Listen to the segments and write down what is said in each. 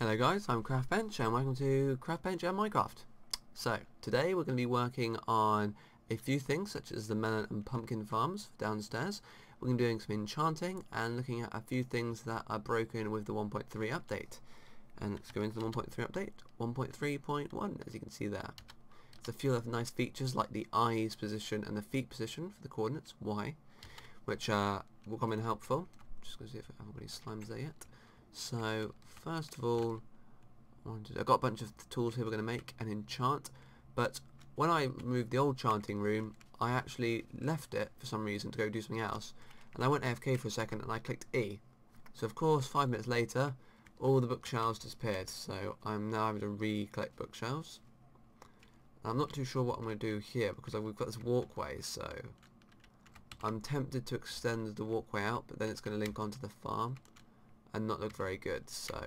Hello guys, I'm Craftbench and welcome to Craftbench and Minecraft. So, today we're going to be working on a few things such as the melon and pumpkin farms downstairs. We're going to be doing some enchanting and looking at a few things that are broken with the 1.3 update. And let's go into the 1.3 update, 1.3.1 as you can see there. There's a few other nice features like the eyes position and the feet position for the coordinates, Y, which will come in helpful. Just going to see if I haven't got any slimes there yet. So first of all, I've got a bunch of tools here we're going to make and enchant, but when I moved the old chanting room I actually left it for some reason to go do something else, and I went AFK for a second and I clicked E. So of course 5 minutes later all the bookshelves disappeared, so I'm now having to re-collect bookshelves. I'm not too sure what I'm going to do here because we've got this walkway, so I'm tempted to extend the walkway out, but then it's going to link onto the farm and not look very good, so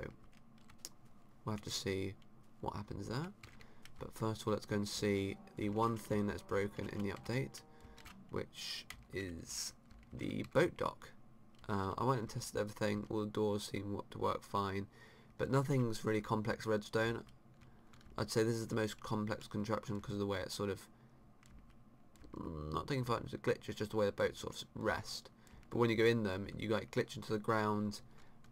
we'll have to see what happens there. But first of all, let's go and see the one thing that's broken in the update, which is the boat dock. I went and tested everything, all the doors seem to work fine, but nothing's really complex redstone. I'd say this is the most complex construction because of the way it's sort of, not taking part into glitch, it's just the way the boats sort of rest. But when you go in them, you like glitch into the ground,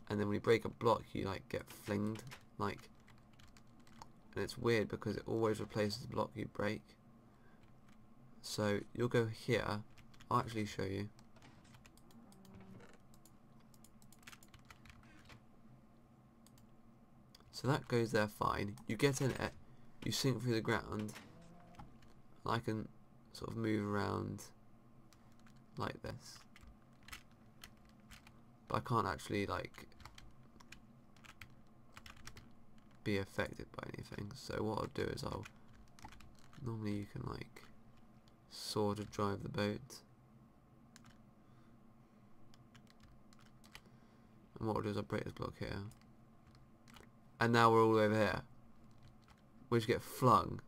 and then when you break a block you like get flinged, like, and it's weird because it always replaces the block you break. So you'll go here, I'll actually show you. So that goes there fine, you get in it, you sink through the ground, and I can sort of move around like this, but I can't actually like be affected by anything. So what I'll do is normally you can like sort of drive the boat, and what I'll do is I'll break this block here, and now we're all over here. We just get flung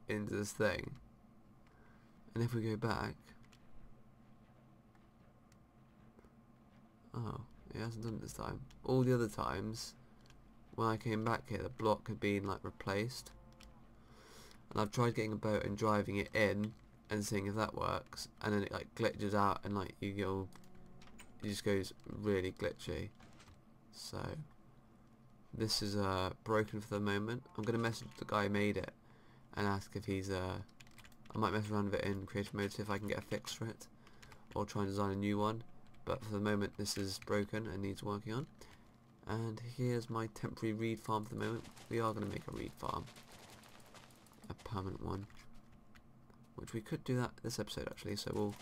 into this thing, and if we go back, oh, it hasn't done it this time. All the other times when I came back here the block had been like replaced, and I've tried getting a boat and driving it in and seeing if that works, and then it like glitches out and like it just goes really glitchy. So this is broken for the moment. I'm going to message the guy who made it and ask if he's I might mess around with it in creative mode, see if I can get a fix for it, or try and design a new one. But for the moment this is broken and needs working on. And here's my temporary reed farm for the moment. We are going to make a reed farm, a permanent one, which we could do that this episode actually. So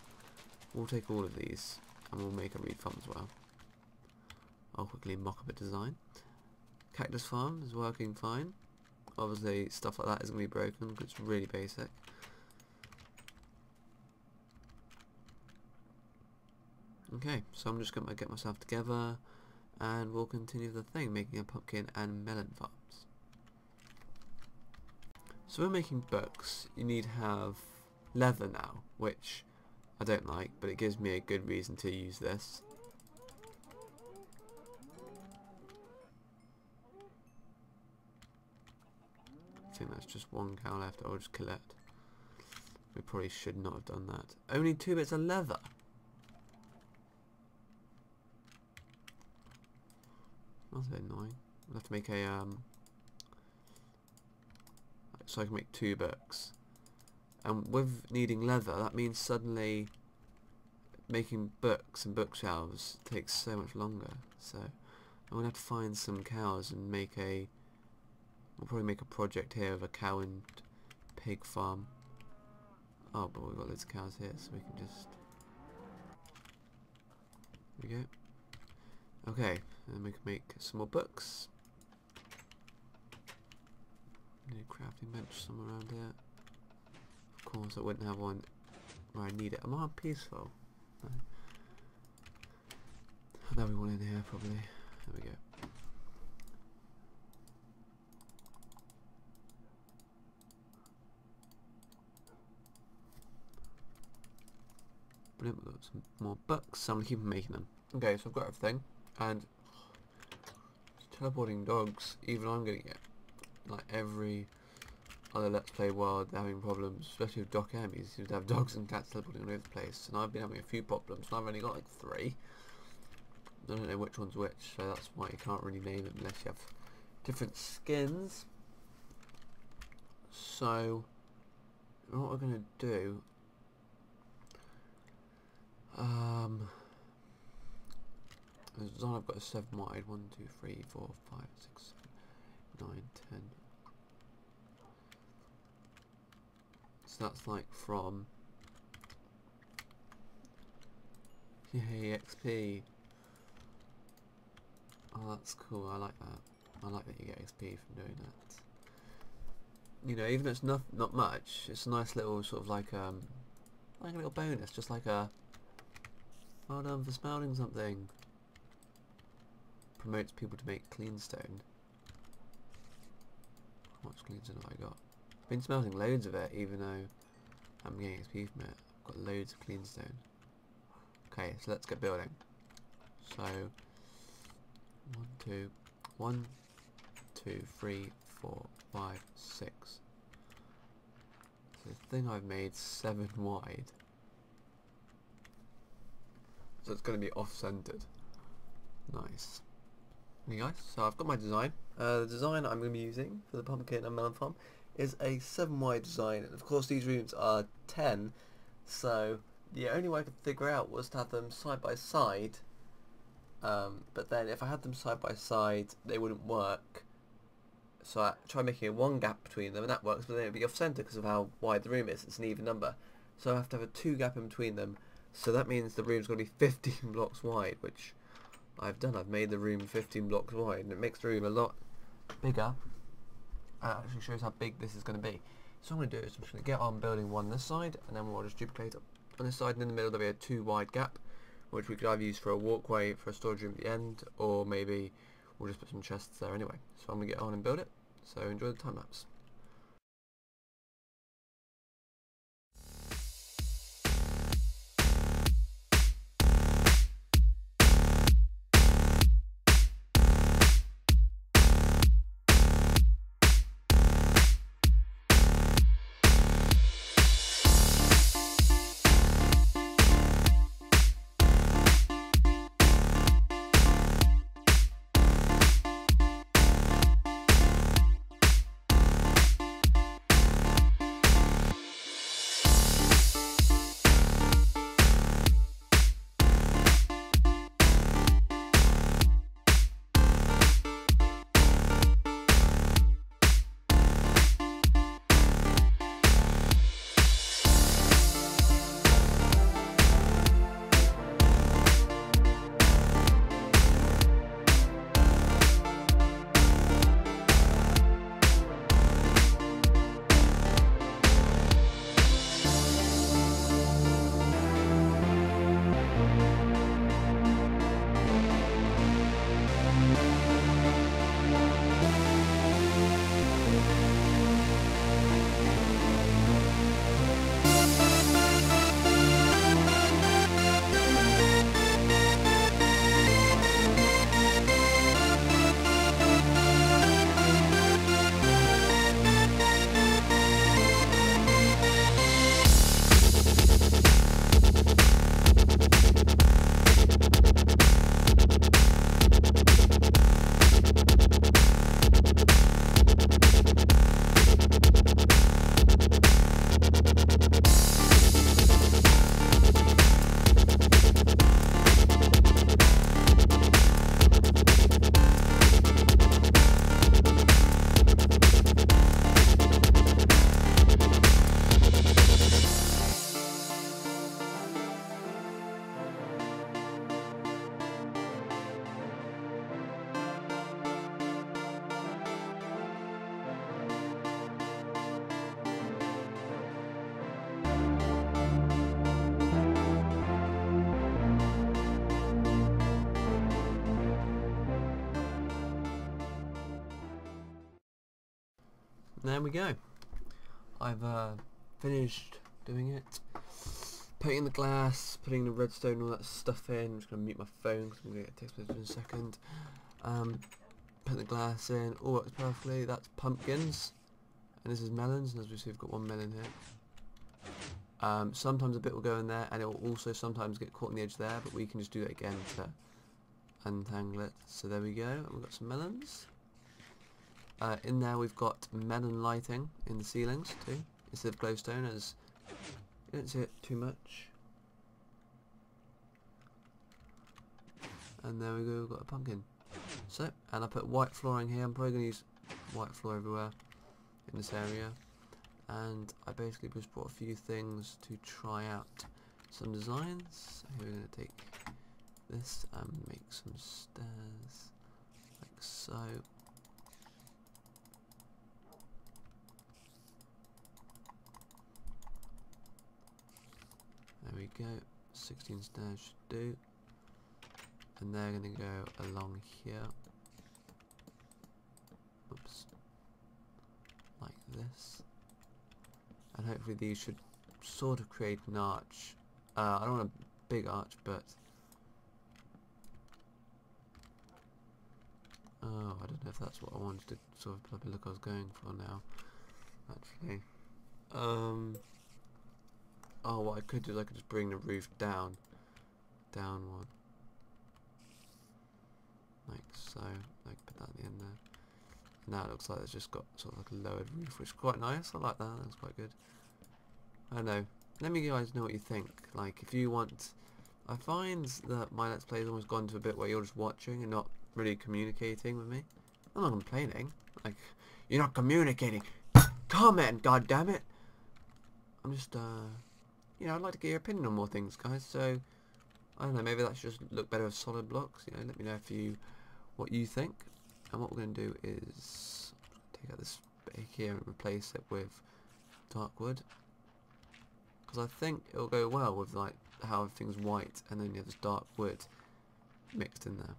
we'll take all of these and we'll make a reed farm as well. I'll quickly mock up a design. Cactus farm is working fine. Obviously stuff like that isn't going to be broken because it's really basic. Okay, so I'm just going to get myself together and we'll continue the thing, making a pumpkin and melon farms. So we're making books. You need to have leather now, which I don't like, but it gives me a good reason to use this. I think that's just one cow left. I'll just kill it. We probably should not have done that. Only 2 bits of leather. That's a bit annoying. We'll have to make a so I can make 2 books. And with needing leather, that means suddenly making books and bookshelves takes so much longer. So I'm gonna have to find some cows and make a. We'll probably make a project here of a cow and pig farm. Oh, but we've got loads of cows here, so we can just. There we go. Okay, and we can make some more books. Need a crafting bench somewhere around here. Of course, I wouldn't have one where I need it. Am I peaceful? No. There'll be one in here probably. There we go. Brilliant, we've got some more books, so I'm going to keep making them. Okay, so I've got everything, and Teleporting dogs, even I'm getting it. Like every other Let's Play world, they're having problems, especially with dock enemies. You seem to have dogs and cats teleporting all over the place, and I've been having a few problems, and I've only got like 3. I don't know which one's which, so that's why you can't really name it unless you have different skins. So, what we're going to do, the design I've got a 7 wide, 1, 2, 3, 4, 5, 6, 7, 9, 10. So that's like from, yay, XP. Oh, that's cool, I like that. I like that you get XP from doing that. You know, even though it's not much, it's a nice little sort of like a little bonus, just like a well done for smelting something. Promotes people to make clean stone. How much clean stone have I got? I've been smelting loads of it, even though I'm getting XP from it. I've got loads of clean stone. Okay, so let's get building. So 1, 2, 3, 4, 5, 6. So the thing I've made 7 wide. So it's going to be off-centered. Nice. Okay guys, so I've got my design. The design I'm going to be using for the pumpkin and melon farm is a 7 wide design, and of course these rooms are 10, so the only way I could figure out was to have them side by side, but then if I had them side by side they wouldn't work, so I tried making a 1 gap between them, and that works, but then it would be off centre because of how wide the room is. It's an even number, so I have to have a 2 gap in between them, so that means the room's going to be 15 blocks wide, which I've done. I've made the room 15 blocks wide, and it makes the room a lot bigger. It actually shows how big this is going to be. So what I'm going to do is I'm just going to get on building 1 this side, and then we'll just duplicate it on this side, and in the middle there'll be a 2 wide gap, which we could either use for a walkway, for a storage room at the end, or maybe we'll just put some chests there anyway. So I'm going to get on and build it, so enjoy the time lapse. There we go. I've finished doing it. Putting in the glass, putting the redstone, all that stuff in. I'm just going to mute my phone because I'm going to get a text message in a second. Put the glass in, all works perfectly. That's pumpkins, and this is melons, and as we see we've got one melon here. Sometimes a bit will go in there, and it will also sometimes get caught on the edge there, but we can just do it again to untangle it. So there we go, and we've got some melons. In there we've got melon lighting in the ceilings too, instead of glowstone, as you don't see it too much. And there we go, we've got a pumpkin. So, and I put white flooring here. I'm probably going to use white floor everywhere in this area. And I basically just brought a few things to try out some designs. So here we're going to take this and make some stairs, like so. There we go, 16 stairs should do. And they're going to go along here. Oops. Like this. And hopefully these should sort of create an arch. I don't want a big arch, but... Oh, I don't know if that's what I wanted to sort of probably look I was going for now. Actually. Oh, what I could do is I could just bring the roof down. Down one. Like so. Like put that at the end there. Now it looks like it's just got sort of like a lowered roof, which is quite nice. I like that. That's quite good. I don't know. Let me guys know what you think. Like, if you want... I find that my Let's Play has almost gone to a bit where you're just watching and not really communicating with me. I'm not complaining. Like, you're not communicating. Comment, goddammit! I'm just, you know, I'd like to get your opinion on more things, guys. So, I don't know, maybe that should just look better with solid blocks. You know, let me know if you... what you think. And what we're going to do is take out this bit here and replace it with dark wood, because I think it'll go well with like how everything's white and then you have this dark wood mixed in there.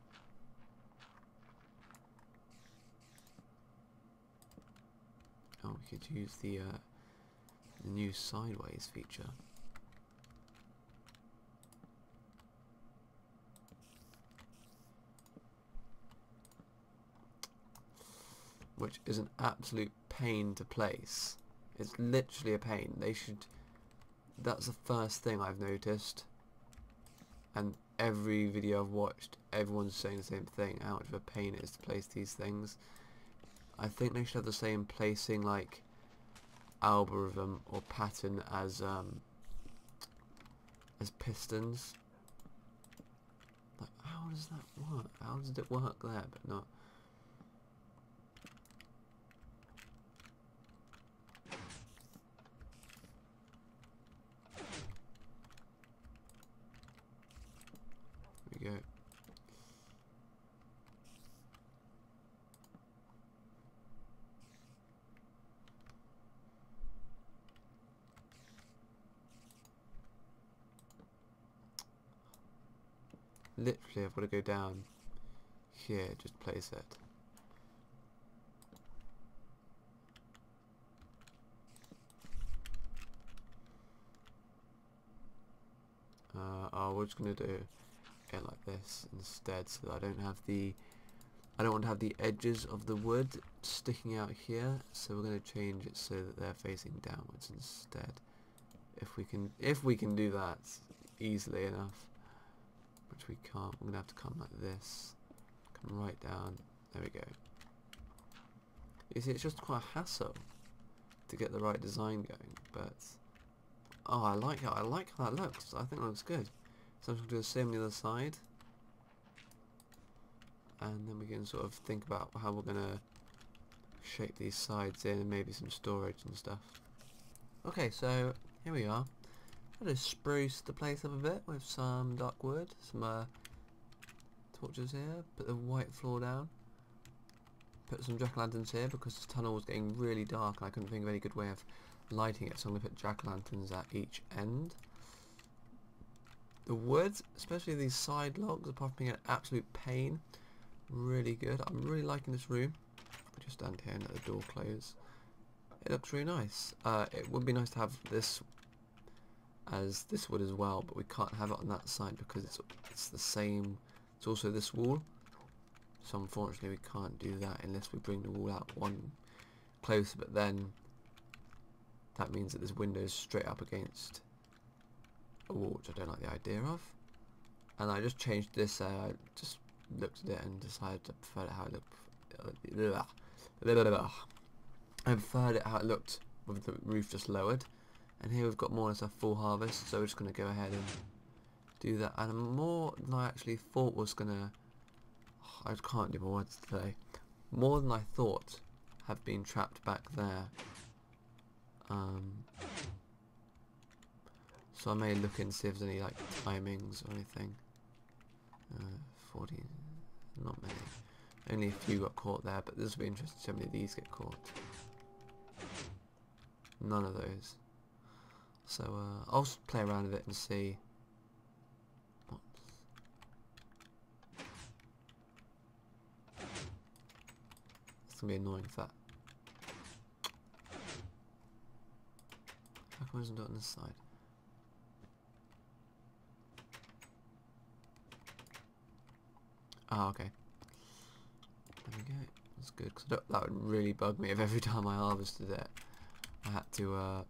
Oh, we could use the new sideways feature. Which is an absolute pain to place. It's literally a pain. They should... That's the first thing I've noticed. And every video I've watched, everyone's saying the same thing, how much of a pain it is to place these things. I think they should have the same placing, like, algorithm or pattern as pistons. Like, how does that work? How does it work there, but not... Go. Literally, I've got to go down here, just place it. We're just going to do it like this instead, so that I don't want to have the edges of the wood sticking out here, so we're going to change it so that they're facing downwards instead. If we can do that easily enough, which we can't, we're going to have to come like this, come right down, there we go. You see, it's just quite a hassle to get the right design going, but oh, I like how that looks. I think that looks good. So I'm going to do the same on the other side, and then we can sort of think about how we're going to shape these sides in and maybe some storage and stuff. Okay, so here we are. I'm going to spruce the place up a bit with some dark wood, some torches here, put the white floor down, put some jack-o'-lanterns here because this tunnel was getting really dark and I couldn't think of any good way of lighting it, so I'm going to put jack-o'-lanterns at each end. The wood, especially these side logs, apart from being an absolute pain, really good. I'm really liking this room. I'll just stand here and let the door close. It looks really nice. It would be nice to have this as this wood as well, but we can't have it on that side because it's the same. It's also this wall, So unfortunately we can't do that unless we bring the wall out one closer, but then that means that this window is straight up against a wall, which I don't like the idea of. And I just changed this, I just looked at it and decided to prefer it how it looked. I preferred it how it looked with the roof just lowered. And here we've got more or less a full harvest, so we're just going to go ahead and do that. And more than I actually thought was going to... I can't do my words today. More than I thought have been trapped back there. So I may look and see if there's any like timings or anything. 40, not many. Only a few got caught there, but this will be interesting to see how many of these get caught. None of those. So I'll just play around with it and see. It's gonna be annoying if that. How come I doesn't do it on this side? Ah, okay. There we go. That's good, because that would really bug me if every time I harvested it I had to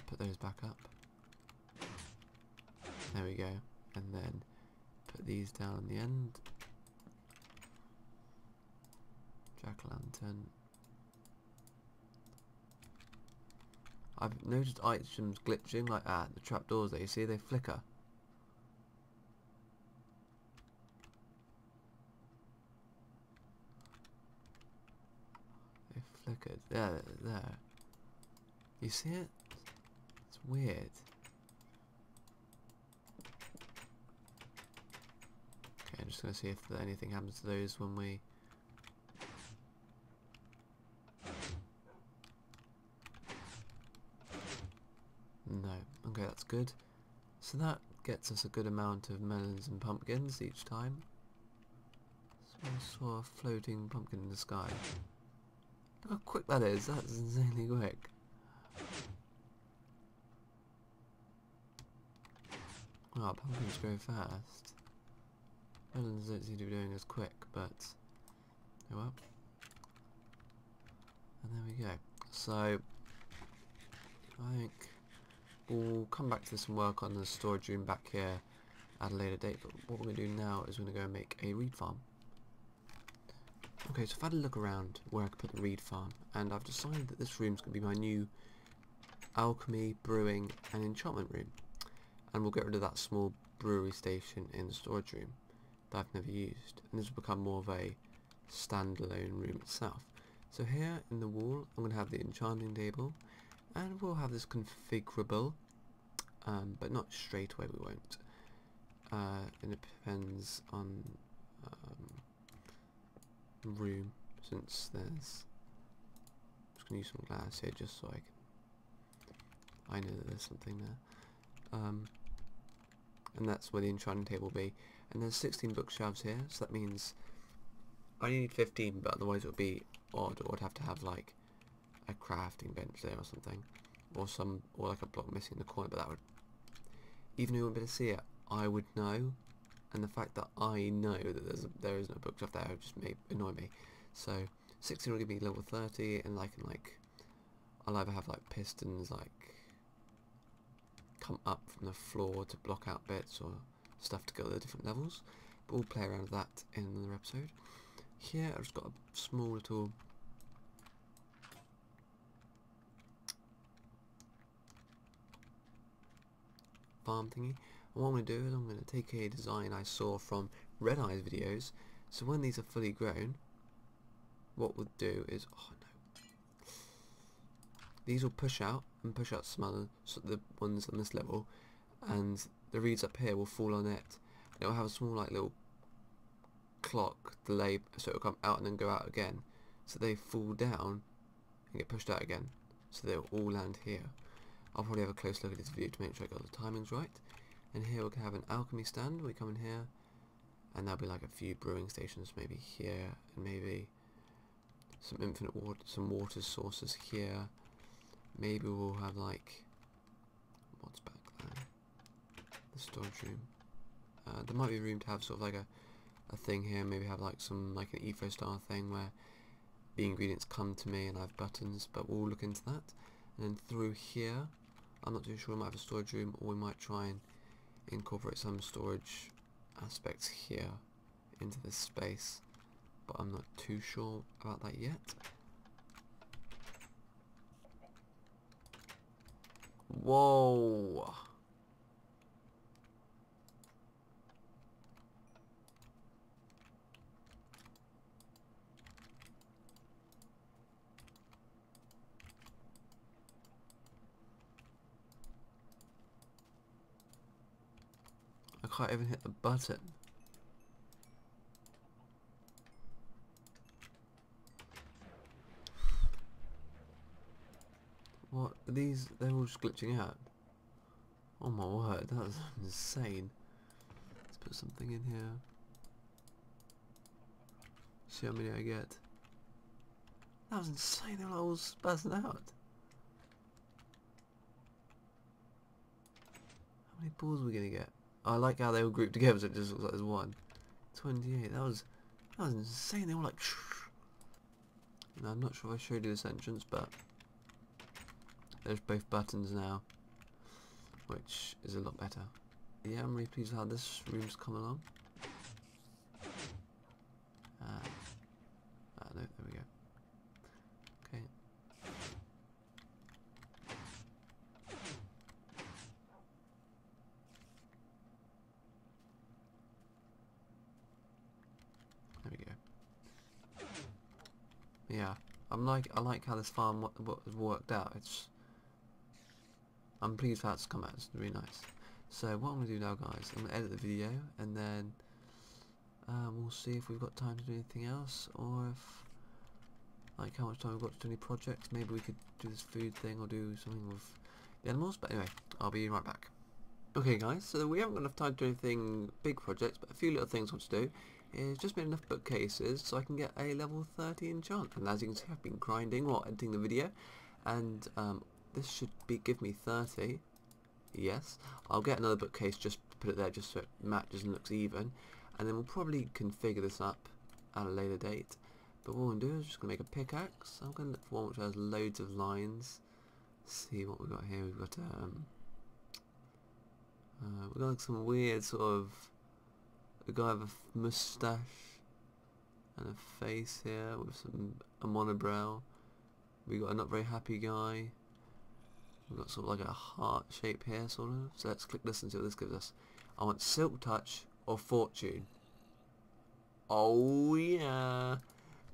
put those back up. There we go. And then put these down on the end. Jack-o'-lantern. I've noticed items glitching like that. The trapdoors there, you see, they flicker. They flickered. There. You see it? It's weird. Okay, I'm just going to see if anything happens to those when we... No. Okay, that's good. So that gets us a good amount of melons and pumpkins each time. So I saw a floating pumpkin in the sky. Look how quick that is. That's insanely quick. Wow, pumpkins grow fast. Melons don't seem to be doing as quick, but oh well. And there we go. So I think we'll come back to this and work on the storage room back here at a later date, but what we're going to do now is we're going to go and make a reed farm. Okay, so I've had a look around where I could put the reed farm, and I've decided that this room's going to be my new alchemy, brewing and enchantment room. And we'll get rid of that small brewery station in the storage room that I've never used, and this will become more of a standalone room itself. So here in the wall I'm going to have the enchanting table, and we'll have this configurable, but not straight away, we won't. And it depends on room, since there's... I'm just going to use some glass here just so I know that there's something there. And that's where the enchanting table will be. And there's 16 bookshelves here, so that means I need 15, but otherwise it would be odd, or I'd have to have like a crafting bench there or something, or like a block missing in the corner. But that would, even if you wouldn't be able to see it, I would know, and the fact that I know that there isn't a bookshelf there just may annoy me. So 16 will give me level 30, and I'll either have like pistons like come up from the floor to block out bits, or stuff to go to the different levels. But we'll play around with that in another episode. Here I've just got a small little farm thingy, and what I'm going to do is I'm going to take a design I saw from Red Eye's videos. So when these are fully grown, what we'll do is, oh no, these will push out and push out some other, so the ones on this level, and the reeds up here will fall on it. It will have a small like little clock delay, so it will come out and then go out again, so they fall down and get pushed out again, so they will all land here. I'll probably have a close look at this video to make sure I got the timings right. And here we can have an alchemy stand. We come in here, and there'll be like a few brewing stations maybe here, and maybe some infinite water, some water sources here. Maybe we'll have like, what's back there? The storage room. There might be room to have sort of like a thing here, maybe have like some like an evo style thing where the ingredients come to me and I have buttons, but we'll look into that. And then through here, I'm not too sure, we might have a storage room, or we might try and incorporate some storage aspects here into this space, but I'm not too sure about that yet. Whoa! I can't even hit the button. What? These, they're all just glitching out. Oh my word, that was insane. Let's put something in here. See how many I get. That was insane, they were all spazzing out. How many balls are we gonna get? I like how they all grouped together so it just looks like there's one. 28, that was insane, they were like now, I'm not sure if I showed you this entrance, but there's both buttons now, which is a lot better. Yeah, I'm really pleased with how this room's come along. No, there we go. Okay. There we go. Yeah, I like how this farm worked out. I'm pleased with how it's come out. It's really nice. So what I'm going to do now, guys, I'm going to edit the video, and then we'll see if we've got time to do anything else, or if, like, how much time we've got to do any projects. Maybe we could do this food thing, or do something with the animals. But anyway, I'll be right back. Okay, guys, so we haven't got enough time to do anything big projects, but a few little things I want to do is just made enough bookcases so I can get a level 30 enchant. And as you can see, I've been grinding while editing the video, and this should give me 30. Yes, I'll get another bookcase just to put it there just so it matches and looks even, and then we'll probably configure this up at a later date. But what we're going to do is just going to make a pickaxe. I'm going to look for one which has loads of lines. See what we've got here. We've got like some weird sort of a guy with a moustache and a face here with a monobrow. We got a not very happy guy. We've got sort of like a heart shape here, sort of. So let's click this and see what this gives us. I want Silk Touch or Fortune. Oh yeah,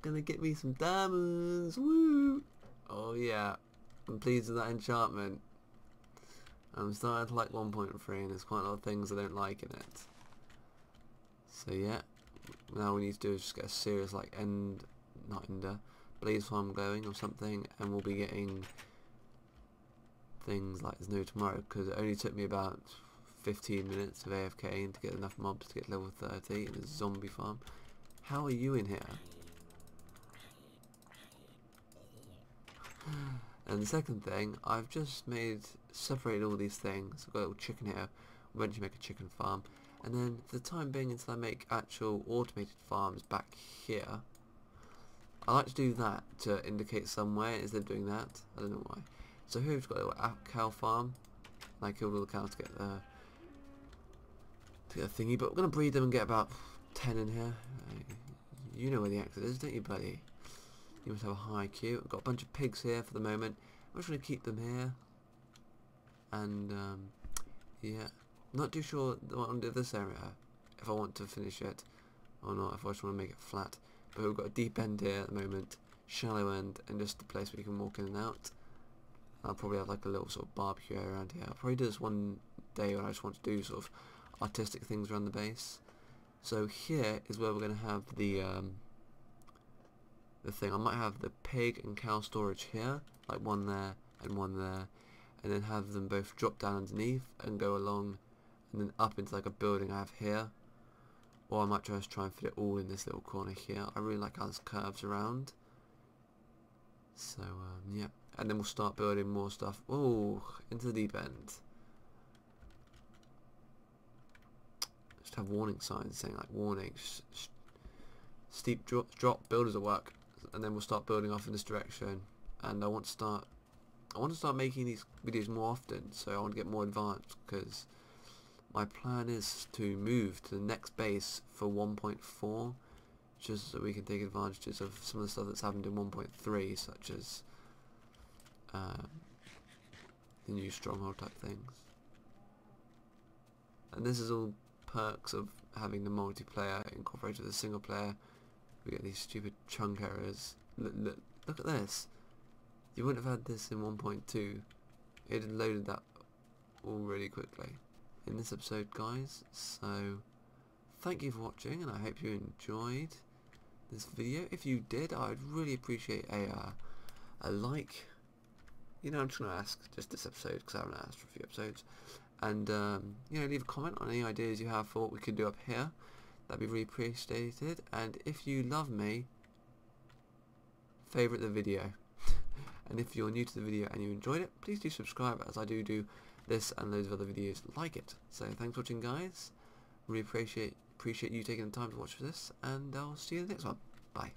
gonna get me some diamonds. Woo! Oh yeah, I'm pleased with that enchantment. I'm starting to like 1.3, and there's quite a lot of things I don't like in it. So yeah, now we need to do is just get a serious like blaze farm going or something, and we'll be getting things like there's no tomorrow, because it only took me about 15 minutes of AFK to get enough mobs to get level 30 in a zombie farm. How are you in here? And the second thing, I've just separated all these things. I've got a little chicken here. We'll eventually make a chicken farm, and then for the time being, until I make actual automated farms back here, I like to do that to indicate somewhere instead of doing that. I don't know why. So here we've got a little cow farm. I killed all the cows to get the thingy, but we're going to breed them and get about 10 in here. You know where the exit is, don't you, buddy? You must have a high IQ. We've got a bunch of pigs here for the moment. I'm just going to keep them here. And, yeah. Not too sure what I'm going to do this area, if I want to finish it or not, if I just want to make it flat. But we've got a deep end here at the moment, shallow end, and just a place where you can walk in and out. I'll probably have like a little sort of barbecue area around here. I'll probably do this one day when I just want to do sort of artistic things around the base. So here is where we're going to have the thing. I might have the pig and cow storage here, like one there and one there, and then have them both drop down underneath and go along and then up into like a building I have here. Or I might just try and fit it all in this little corner here. I really like how this curves around. So yeah, and then we'll start building more stuff. Oh, into the deep end. just have warning signs saying like warning, steep drop, builders at work, and then we'll start building off in this direction. And I want to start making these videos more often, so I want to get more advanced, because my plan is to move to the next base for 1.4, just so we can take advantages of some of the stuff that's happened in 1.3, such as the new stronghold type things. And this is all perks of having the multiplayer incorporated with the single player. We get these stupid chunk errors. Look at this. You wouldn't have had this in 1.2. It had loaded that all really quickly in this episode, guys. So thank you for watching, and I hope you enjoyed this video. If you did, I'd really appreciate a like. You know, I'm just going to ask just this episode, because I haven't asked for a few episodes. And you know, leave a comment on any ideas you have for what we could do up here. That'd be really appreciated. And if you love me, favourite the video. And if you're new to the video and you enjoyed it, please do subscribe, as I do this and loads of other videos like it. So thanks for watching, guys. Really appreciate you taking the time to watch this, and I'll see you in the next one. Bye.